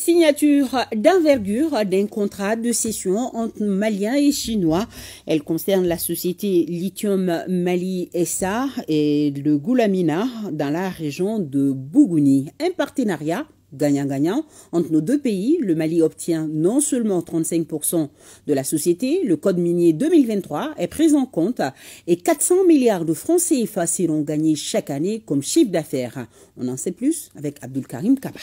Signature d'envergure d'un contrat de cession entre Maliens et Chinois. Elle concerne la société Lithium Mali SA et le Goulamina dans la région de Bougouni. Un partenariat gagnant-gagnant entre nos deux pays. Le Mali obtient non seulement 35% de la société, le code minier 2023 est pris en compte et 400 milliards de francs CFA seront gagnés chaque année comme chiffre d'affaires. On en sait plus avec Abdul Karim Kaba.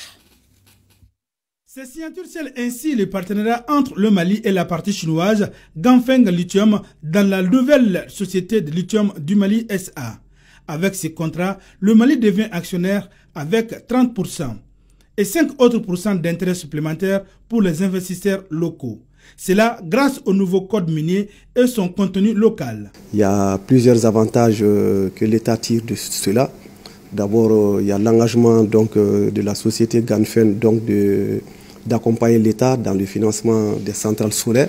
Ces signatures scellent ainsi le partenariat entre le Mali et la partie chinoise Ganfeng Lithium dans la nouvelle société de lithium du Mali SA. Avec ces contrats, le Mali devient actionnaire avec 30% et 5 autres pourcents d'intérêts supplémentaires pour les investisseurs locaux. Cela grâce au nouveau code minier et son contenu local. Il y a plusieurs avantages que l'État tire de cela. D'abord, il y a l'engagement de la société Ganfeng d'accompagner l'État dans le financement des centrales solaires.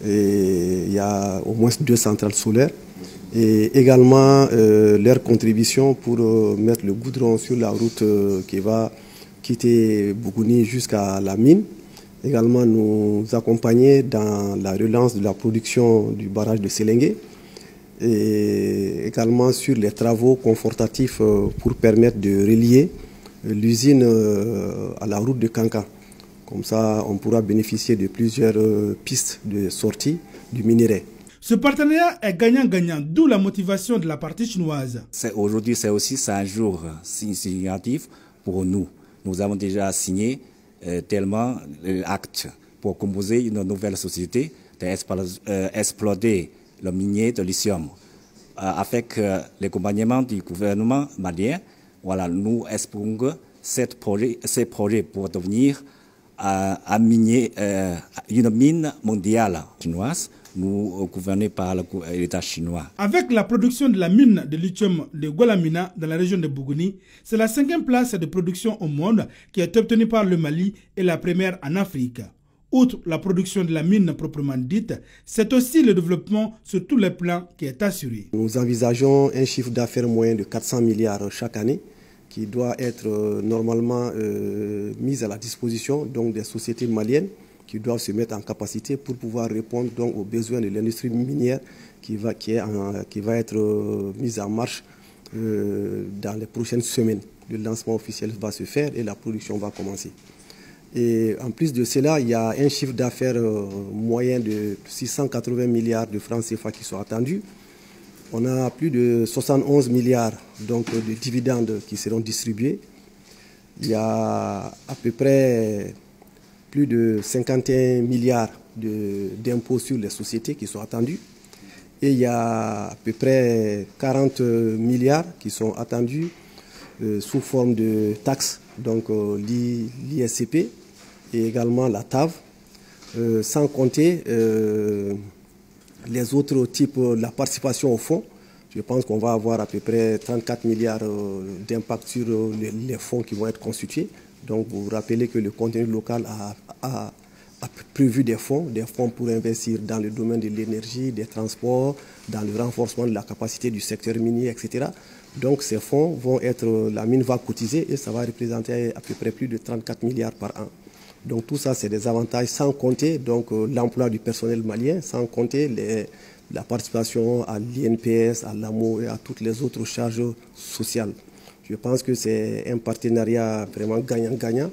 Et il y a au moins 2 centrales solaires. Et également leur contribution pour mettre le goudron sur la route qui va quitter Bougouni jusqu'à la mine. Également nous accompagner dans la relance de la production du barrage de Sélengué. Et également sur les travaux confortatifs pour permettre de relier l'usine à la route de Kanka. Comme ça, on pourra bénéficier de plusieurs pistes de sortie du minerai. Ce partenariat est gagnant-gagnant, d'où la motivation de la partie chinoise. Aujourd'hui, c'est aussi un jour significatif pour nous. Nous avons déjà signé tellement l'acte pour composer une nouvelle société d'exploiter le minier de lithium. Avec l'accompagnement du gouvernement malien, voilà, nous espérons que ces projets pour devenir une mine mondiale chinoise, nous gouvernée par l'État chinois. Avec la production de la mine de lithium de Goulamina dans la région de Bougouni, c'est la 5e place de production au monde qui est obtenue par le Mali et la première en Afrique. Outre la production de la mine proprement dite, c'est aussi le développement sur tous les plans qui est assuré. Nous envisageons un chiffre d'affaires moyen de 400 milliards chaque année qui doit être normalement mis à la disposition des sociétés maliennes qui doivent se mettre en capacité pour pouvoir répondre aux besoins de l'industrie minière qui va être mise en marche dans les prochaines semaines. Le lancement officiel va se faire et la production va commencer. Et en plus de cela, il y a un chiffre d'affaires moyen de 680 milliards de francs CFA qui sont attendus. On a plus de 71 milliards de dividendes qui seront distribués. Il y a à peu près plus de 51 milliards d'impôts sur les sociétés qui sont attendus. Et il y a à peu près 40 milliards qui sont attendus sous forme de taxes, donc l'ISCP et également la TAV, sans compter les autres types, la participation au fonds. Je pense qu'on va avoir à peu près 34 milliards d'impact sur les fonds qui vont être constitués. Donc vous vous rappelez que le contenu local a prévu des fonds pour investir dans le domaine de l'énergie, des transports, dans le renforcement de la capacité du secteur minier, etc. Donc ces fonds vont être, la mine va cotiser et ça va représenter à peu près plus de 34 milliards par an. Donc tout ça, c'est des avantages, sans compter l'emploi du personnel malien, sans compter la participation à l'INPS, à l'AMO et à toutes les autres charges sociales. Je pense que c'est un partenariat vraiment gagnant-gagnant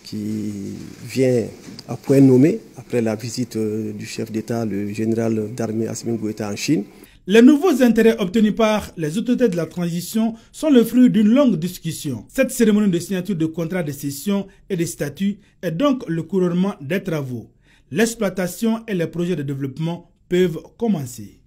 qui vient à point nommé après la visite du chef d'État, le général d'armée Assimi Goïta en Chine. Les nouveaux intérêts obtenus par les autorités de la transition sont le fruit d'une longue discussion. Cette cérémonie de signature de contrats de cession et de statut est donc le couronnement des travaux. L'exploitation et les projets de développement peuvent commencer.